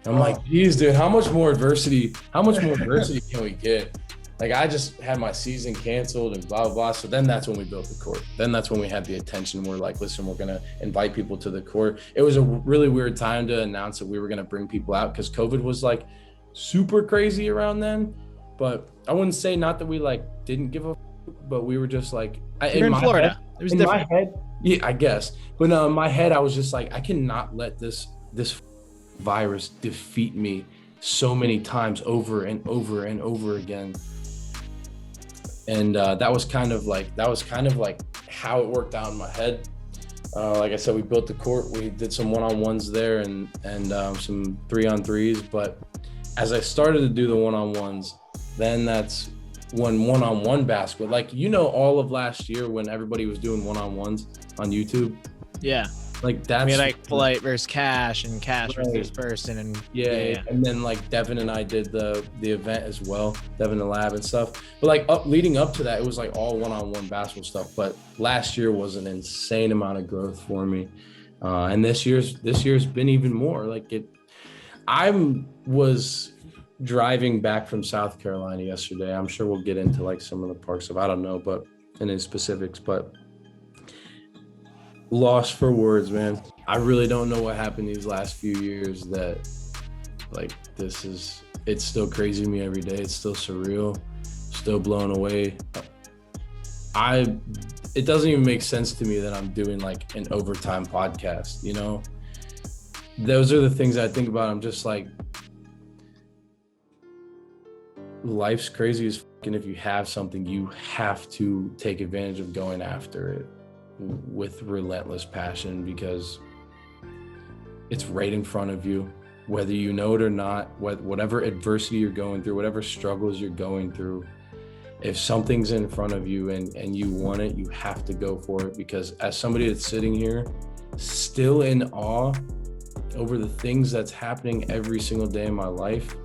Speaker 2: I'm like, geez, dude, how much more adversity can we get? Like, I just had my season canceled and blah, blah, blah. So then that's when we built the court. Then that's when we had the attention. We're like, listen, we're going to invite people to the court. It was a really weird time to announce that we were going to bring people out, because COVID was like super crazy around then. But I wouldn't say, not that we like didn't give a, but we were just like,
Speaker 3: you're in Florida. It was different.
Speaker 2: My head, yeah, I guess. But in my head, I was just like, I cannot let this virus defeat me so many times over and over and over again. And that was kind of like how it worked out in my head. Like I said, we built the court. We did some one-on-ones there and some 3-on-3s. But as I started to do the one-on-ones, then that's when one-on-one basketball, like, all of last year when everybody was doing one-on-ones on YouTube.
Speaker 3: Yeah.
Speaker 2: Like that's,
Speaker 3: I mean, like Polite versus Cash, and Cash versus this person, and
Speaker 2: yeah. And then like Devin and I did the event as well, Devin the Lab and stuff. But like leading up to that, it was like all one-on-one basketball stuff. But last year was an insane amount of growth for me, and this year's been even more. Like I was driving back from South Carolina yesterday. I'm sure we'll get into like some of the park stuff. I don't know, but in specifics, but. Lost for words, man. I really don't know what happened these last few years that like it's still crazy to me every day. It's still surreal, still blown away. It doesn't even make sense to me that I'm doing like an overtime podcast, Those are the things I think about. I'm just like, life's crazy as fucking. If you have something, you have to take advantage of going after it with relentless passion, because it's right in front of you, whether you know it or not. Whatever adversity you're going through, whatever struggles you're going through, if something's in front of you and you want it, you have to go for it. Because as somebody that's sitting here still in awe over the things that's happening every single day in my life,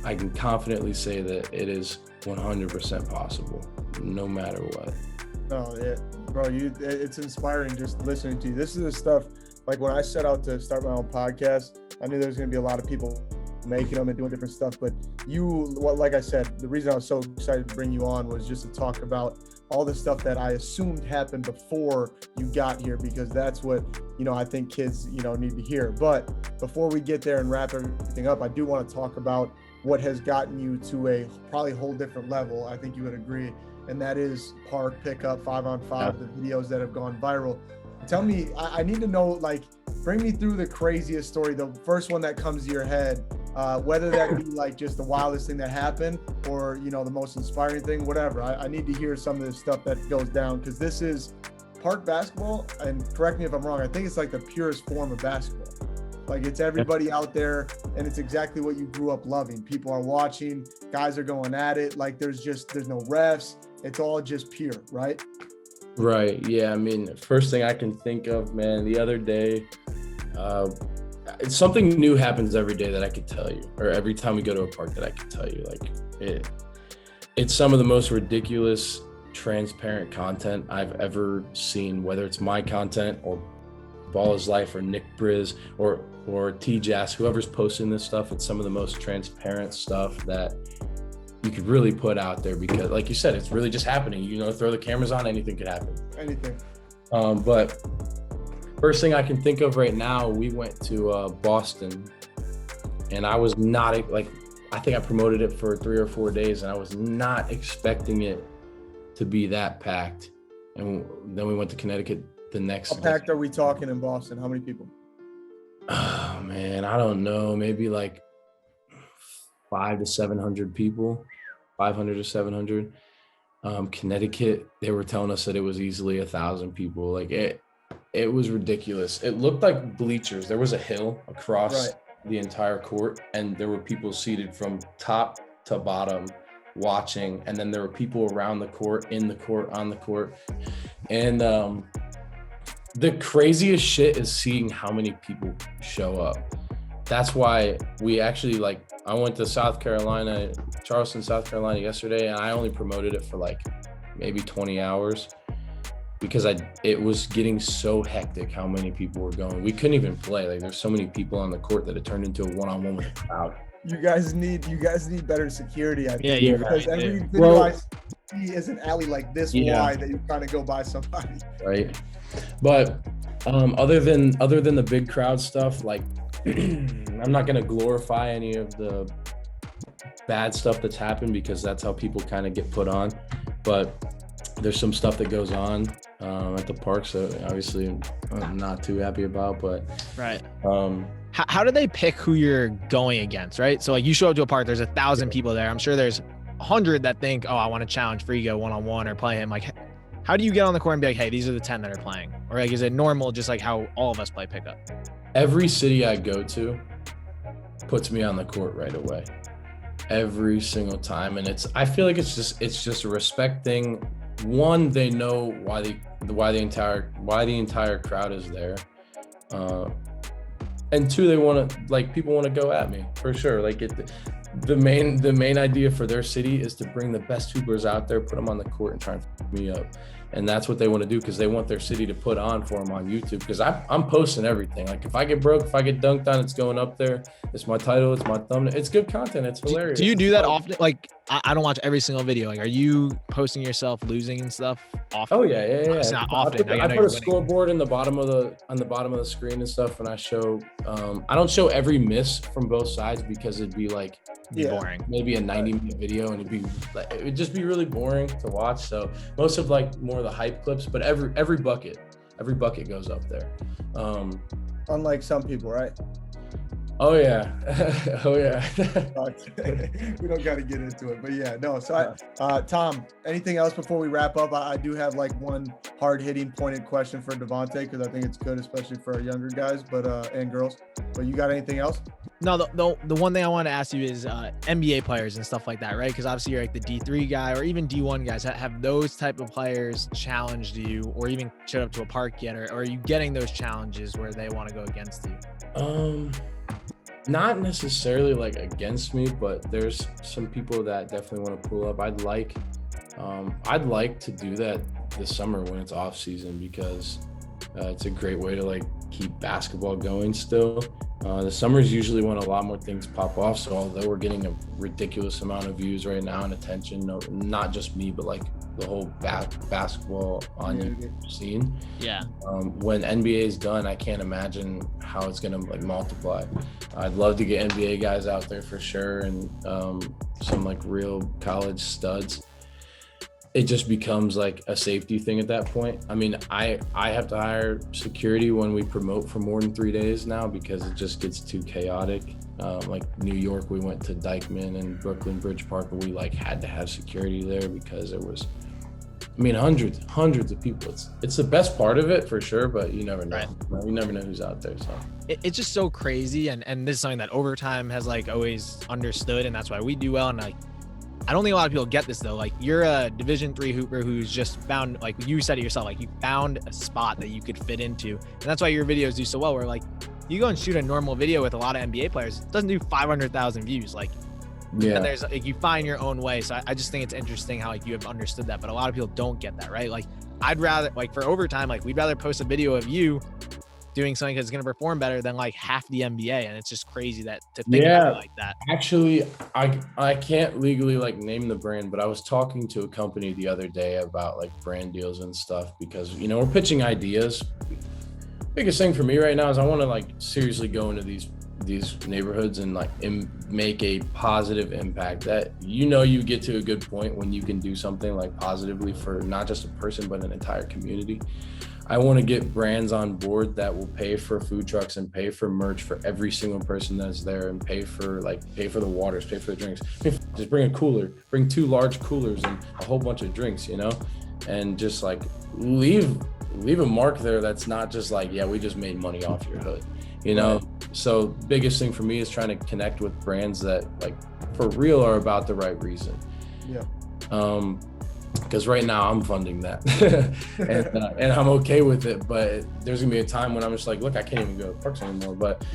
Speaker 2: I can confidently say that it is 100% possible, no matter what.
Speaker 1: No, bro, it's inspiring just listening to you. This is the stuff, like when I set out to start my own podcast, I knew there was going to be a lot of people making them and doing different stuff. But like I said, the reason I was so excited to bring you on was just to talk about all the stuff that I assumed happened before you got here, because that's what, I think kids, need to hear. But before we get there and wrap everything up, I do want to talk about what has gotten you to a probably whole different level. I think you would agree. And that is park pickup 5-on-5, the videos that have gone viral. Tell me, I need to know, bring me through the craziest story, the first one that comes to your head, whether that be just the wildest thing that happened or, the most inspiring thing, whatever. I need to hear some of the stuff that goes down, because this is park basketball, and correct me if I'm wrong, I think it's the purest form of basketball. It's everybody out there, and it's exactly what you grew up loving. People are watching, guys are going at it. There's no refs. It's all just pure, right?
Speaker 2: Right. Yeah. I mean, first thing I can think of, man, the other day, something new happens every day that I could tell you, or every time we go to a park that I could tell you. It's some of the most ridiculous, transparent content I've ever seen, whether it's my content or Ball is Life or Nick Briz or T-Jas, whoever's posting this stuff. It's some of the most transparent stuff that you could really put out there, because like you said, it's really just happening. Throw the cameras on, anything could happen.
Speaker 1: Anything.
Speaker 2: But first thing I can think of right now, we went to Boston, and I was not I think I promoted it for 3 or 4 days, and I was not expecting it to be that packed. And then we went to Connecticut the next.
Speaker 1: How packed are we talking in Boston? How many people?
Speaker 2: Oh man, I don't know. Maybe 500 to 700 people, 500 to 700. Connecticut, they were telling us that it was easily 1,000 people. It was ridiculous. It looked like bleachers. There was a hill across the entire court, and there were people seated from top to bottom watching. And then there were people around the court, in the court, on the court. And the craziest shit is seeing how many people show up. That's why we actually I went to Charleston, South Carolina yesterday, and I only promoted it for maybe 20 hours because it was getting so hectic how many people were going. We couldn't even play. There's so many people on the court that it turned into a one-on-one with a crowd. You guys need
Speaker 1: better security, I think.
Speaker 3: Yeah, you're
Speaker 1: because
Speaker 3: right.
Speaker 1: Every video I see is an alley this wide that you're trying to go by somebody.
Speaker 2: Right. But other than the big crowd stuff, I'm not going to glorify any of the bad stuff that's happened, because that's how people kind of get put on. But there's some stuff that goes on at the parks that obviously I'm not too happy about. But
Speaker 3: right. How do they pick who you're going against, right? So you show up to a park, there's 1,000 people there. I'm sure there's 100 that think, oh, I want to challenge Friga one-on-one or play him. How do you get on the court and be hey, these are the 10 that are playing? Or is it normal, just how all of us play pickup?
Speaker 2: Every city I go to puts me on the court right away, every single time. And I feel like it's just a respect thing. One, they know why the entire crowd is there. And two, they want to people want to go at me for sure. The main idea for their city is to bring the best hoopers out there, put them on the court and try and f me up. And that's what they want to do, because they want their city to put on for them on YouTube. Because I'm posting everything. If I get broke, if I get dunked on, it's going up there. It's my title. It's my thumbnail. It's good content. It's hilarious.
Speaker 3: Do you do that often? I don't watch every single video. Are you posting yourself losing and stuff often?
Speaker 2: Oh yeah.
Speaker 3: It's not often.
Speaker 2: I put a scoreboard on the bottom of the screen and stuff, and I show. I don't show every miss from both sides, because it'd be
Speaker 3: boring.
Speaker 2: Maybe a 90-minute video, and it would just be really boring to watch. So most of more of the hype clips, but every bucket goes up there.
Speaker 1: Unlike some people, right?
Speaker 2: Oh yeah. Oh yeah.
Speaker 1: We don't got to get into it, but yeah, no. So, Tom, anything else before we wrap up? I do have like one hard-hitting, pointed question for Devontae because I think it's good, especially for our younger guys, but and girls. But you got anything else?
Speaker 3: No, the one thing I want to ask you is NBA players and stuff like that, right? Because obviously you're like the D3 guy or even D1 guys. Have those type of players challenged you or even showed up to a park yet? Or are you getting those challenges where they want to go against you?
Speaker 2: Not necessarily like against me, but there's some people that definitely want to pull up. I'd like to do that this summer when it's off season because it's a great way to like keep basketball going still. The summers usually when a lot more things pop off. So although we're getting a ridiculous amount of views right now and attention, no, not just me, but like the whole basketball on YouTube scene.
Speaker 3: Yeah.
Speaker 2: When NBA is done, I can't imagine how it's gonna like multiply. I'd love to get NBA guys out there for sure, and some like real college studs. It just becomes like a safety thing at that point. I mean, I have to hire security when we promote for more than 3 days now because it just gets too chaotic. Like New York, we went to Dykeman and Brooklyn Bridge Park, but we like had to have security there because it was, I mean, hundreds of people. It's the best part of it for sure, but you never know. Right. You never know who's out there. So
Speaker 3: it's just so crazy, and this is something that Overtime has like always understood, and that's why we do well. And like, I don't think a lot of people get this though. Like, you're a Division III hooper who's just found, like you said it yourself, like you found a spot that you could fit into, and that's why your videos do so well. Where like you go and shoot a normal video with a lot of NBA players, it doesn't do 500,000 views. Like, yeah, and there's like you find your own way. So I just think it's interesting how like you have understood that, but a lot of people don't get that, right? Like, I'd rather, like for Overtime, like we'd rather post a video of you doing something that's going to perform better than like half the NBA. And it's just crazy that to think about it like that.
Speaker 2: Actually, I can't legally like name the brand, but I was talking to a company the other day about like brand deals and stuff because, you know, we're pitching ideas. Biggest thing for me right now is I want to like seriously go into these neighborhoods and like make a positive impact that, you know, you get to a good point when you can do something like positively for not just a person, but an entire community. I want to get brands on board that will pay for food trucks and pay for merch for every single person that's there and pay for the waters, pay for the drinks. Just bring a cooler, bring 2 large coolers and a whole bunch of drinks, you know, and just like leave a mark there that's not just like, yeah, we just made money off your hood, you know? So biggest thing for me is trying to connect with brands that like for real are about the right reason. Yeah. Because right now I'm funding that and I'm okay with it, but there's gonna be a time when I'm just like, look, I can't even go to parks anymore. But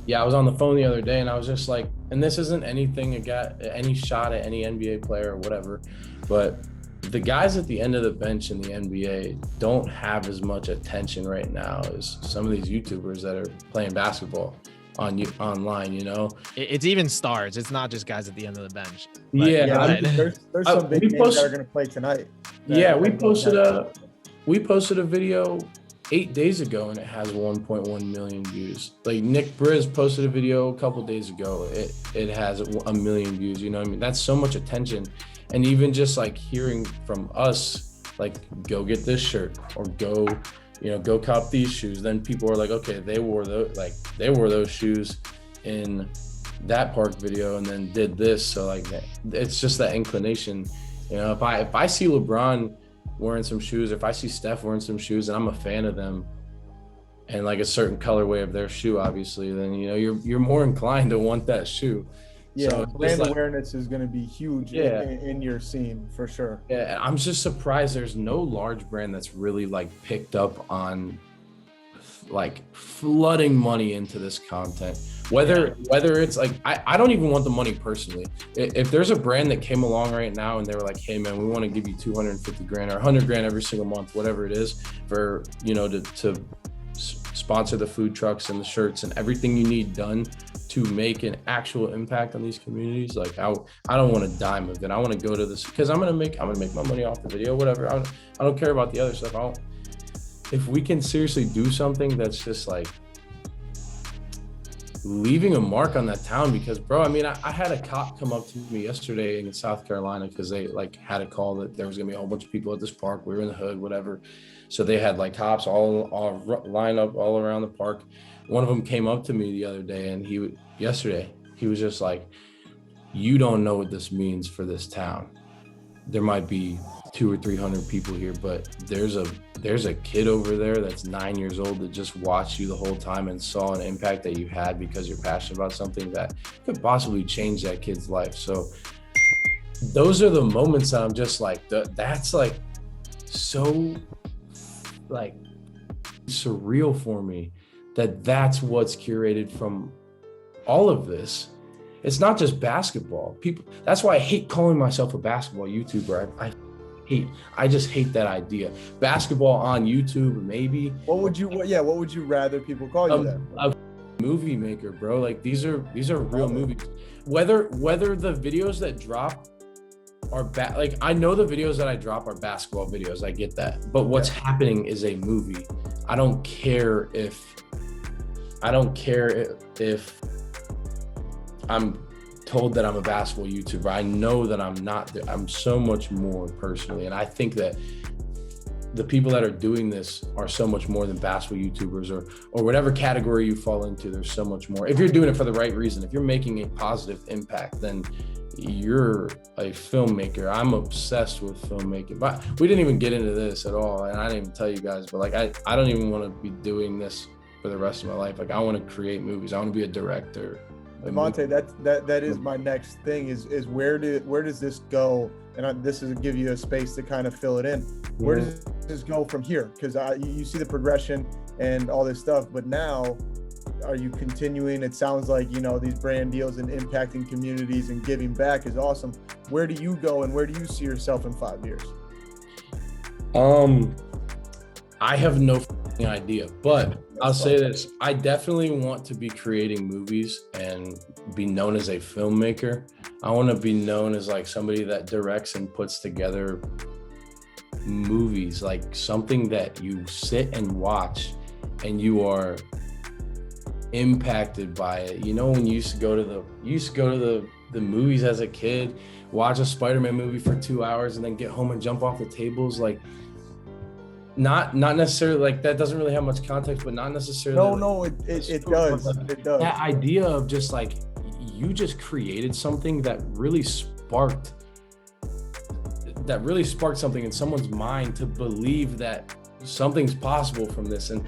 Speaker 2: yeah, I was on the phone the other day and I was just like, and this isn't anything any shot at any NBA player or whatever, but the guys at the end of the bench in the NBA don't have as much attention right now as some of these YouTubers that are playing basketball online, you know.
Speaker 3: It's even stars. It's not just guys at the end of the bench.
Speaker 2: But, yeah,
Speaker 1: I mean, there's some big names that are going to play tonight.
Speaker 2: Yeah, we posted a video 8 days ago and it has 1.1 million views. Like Nick Briz posted a video a couple days ago. It has 1 million views. You know what I mean? That's so much attention. And even just like hearing from us, like, go get this shirt or go cop these shoes. Then people are like, okay, they wore those shoes in that park video and then did this. So like, it's just that inclination. You know, if I see LeBron wearing some shoes, if I see Steph wearing some shoes and I'm a fan of them and like a certain colorway of their shoe, obviously, then, you know, you're more inclined to want that shoe.
Speaker 1: Yeah, so brand awareness is going to be huge in your scene for sure.
Speaker 2: Yeah, I'm just surprised there's no large brand that's really like picked up on like flooding money into this content. Whether it's like, I don't even want the money personally. If there's a brand that came along right now and they were like, hey man, we want to give you 250 grand or 100 grand every single month, whatever it is, for, you know, to sponsor the food trucks and the shirts and everything you need done to make an actual impact on these communities. Like I don't want a dime of it. I want to go to this because I'm gonna make my money off the video, whatever. I don't care about the other stuff. If we can seriously do something that's just like leaving a mark on that town, because bro, I mean, I had a cop come up to me yesterday in South Carolina because they like had a call that there was gonna be a whole bunch of people at this park. We were in the hood, whatever. So they had like cops all lined up all around the park. one of them came up to me the other day, and yesterday he was just like, you don't know what this means for this town. There might be 200 or 300 people here, but there's a kid over there that's 9 years old that just watched you the whole time and saw an impact that you had because you're passionate about something that could possibly change that kid's life. So those are the moments that I'm just like, that's like so like surreal for me, that's what's curated from all of this. It's not just basketball. People, that's why I hate calling myself a basketball YouTuber. I just hate that idea. Basketball on YouTube, maybe.
Speaker 1: What would you rather people call you then?
Speaker 2: A movie maker, bro. Like these are real movies. Whether the videos that drop are like, I know the videos that I drop are basketball videos. I get that. But what's happening is a movie. I don't care if I'm told that I'm a basketball YouTuber. I know that I'm not. I'm so much more personally. And I think that the people that are doing this are so much more than basketball YouTubers or whatever category you fall into. There's so much more. If you're doing it for the right reason, if you're making a positive impact, then you're a filmmaker. I'm obsessed with filmmaking. But we didn't even get into this at all. And I didn't even tell you guys, but like, I don't even want to be doing this for the rest of my life. Like I want to create movies. I want to be a director.
Speaker 1: Devontae, that is my next thing is where does this go? And this is give you a space to kind of fill it in. Where does this go from here? Because you see the progression and all this stuff, but now are you continuing? It sounds like, these brand deals and impacting communities and giving back is awesome. Where do you go and where do you see yourself in 5 years?
Speaker 2: I have no idea, but I'll say this. I definitely want to be creating movies and be known as a filmmaker. I want to be known as like somebody that directs and puts together movies, like something that you sit and watch and you are impacted by it. When you used to go to the movies as a kid, watch a Spider-Man movie for 2 hours and then get home and jump off the tables, like not necessarily like that doesn't really have much context, but not necessarily.
Speaker 1: No, it does. It does.
Speaker 2: That idea of just like you just created something that really sparked something in someone's mind to believe that something's possible from this. And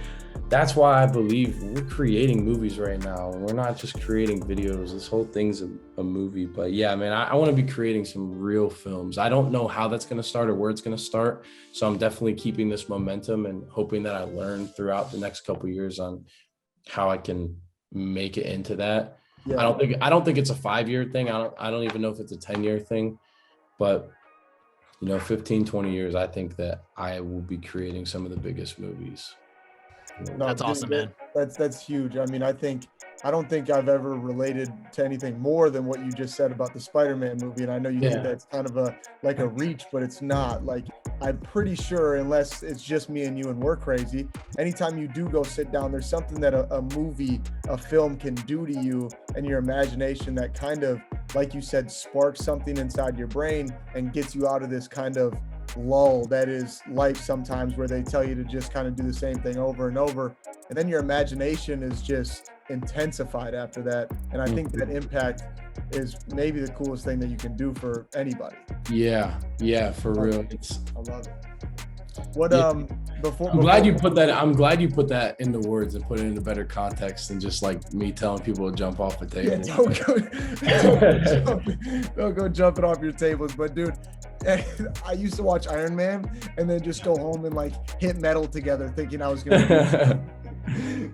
Speaker 2: that's why I believe we're creating movies right now. We're not just creating videos. This whole thing's a movie. But yeah, man, I want to be creating some real films. I don't know how that's going to start or where it's going to start. So I'm definitely keeping this momentum and hoping that I learn throughout the next couple of years on how I can make it into that. Yeah. I don't think it's a 5-year thing. I don't even know if it's a 10-year thing, but 15, 20 years, I think that I will be creating some of the biggest movies.
Speaker 3: No, that's awesome, man.
Speaker 1: That's huge. I mean, I don't think I've ever related to anything more than what you just said about the Spider-Man movie. And I know you think that's kind of a reach, but it's not. Like, I'm pretty sure, unless it's just me and you and we're crazy, anytime you do go sit down, there's something that a film can do to you and your imagination that kind of, like you said, sparks something inside your brain and gets you out of this kind of lull that is life sometimes, where they tell you to just kind of do the same thing over and over, and then your imagination is just intensified after that. And I think that impact is maybe the coolest thing that you can do for anybody. Yeah, for real. I love it. What I'm glad you put that into words and put it into better context than just like me telling people to jump off a table. Don't go jumping off your tables. But dude, I used to watch Iron Man and then just go home and like hit metal together thinking I was gonna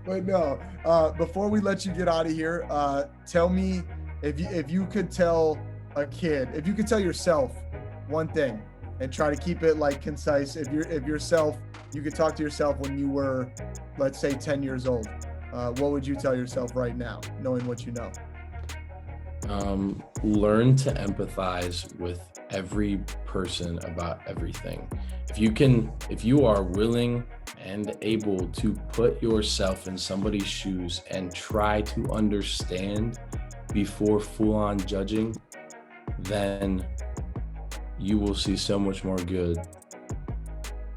Speaker 1: but no, before we let you get out of here, tell me if you could tell yourself one thing and try to keep it like concise. If you could talk to yourself when you were, let's say, 10 years old, what would you tell yourself right now, knowing what you know? Learn to empathize with every person about everything. If you are willing and able to put yourself in somebody's shoes and try to understand before full-on judging, then you will see so much more good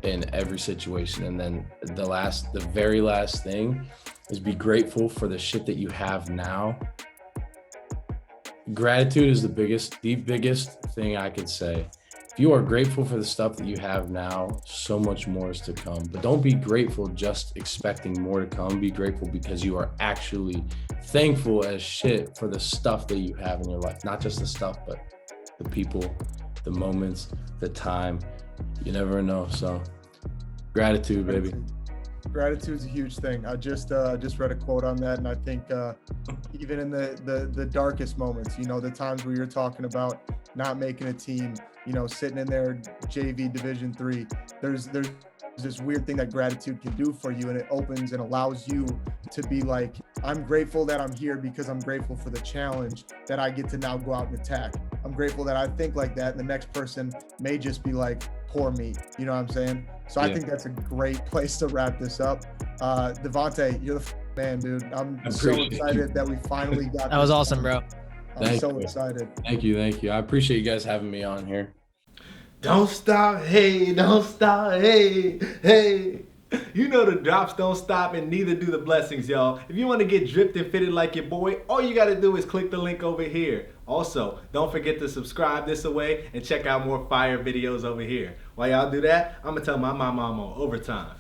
Speaker 2: in every situation. And then the very last thing is be grateful for the shit that you have now. Gratitude is the biggest thing I could say. If you are grateful for the stuff that you have now, so much more is to come. But don't be grateful just expecting more to come. Be grateful because you are actually thankful as shit for the stuff that you have in your life. Not just the stuff, but the people, the moments, the time. You never know. So gratitude, baby.
Speaker 1: Gratitude is a huge thing. I just read a quote on that, and I think even in the darkest moments, you know, the times where you're talking about not making a team, you know, sitting in there JV Division III, there's this weird thing that gratitude can do for you, and it opens and allows you to be like, I'm grateful that I'm here because I'm grateful for the challenge that I get to now go out and attack. I'm grateful that I think like that, and the next person may just be like, poor me, you know what I'm saying? So I think that's a great place to wrap this up. Devontae, you're the man, dude. I'm so excited that we finally got
Speaker 3: that was awesome, bro.
Speaker 1: I'm so excited.
Speaker 2: Thank you. I appreciate you guys having me on here.
Speaker 4: Don't stop, hey, don't stop, hey, hey. You know the drops don't stop and neither do the blessings, y'all. If you want to get dripped and fitted like your boy, all you got to do is click the link over here. Also, don't forget to subscribe this away and check out more fire videos over here. While y'all do that, I'm going to tell my mama I'm on overtime.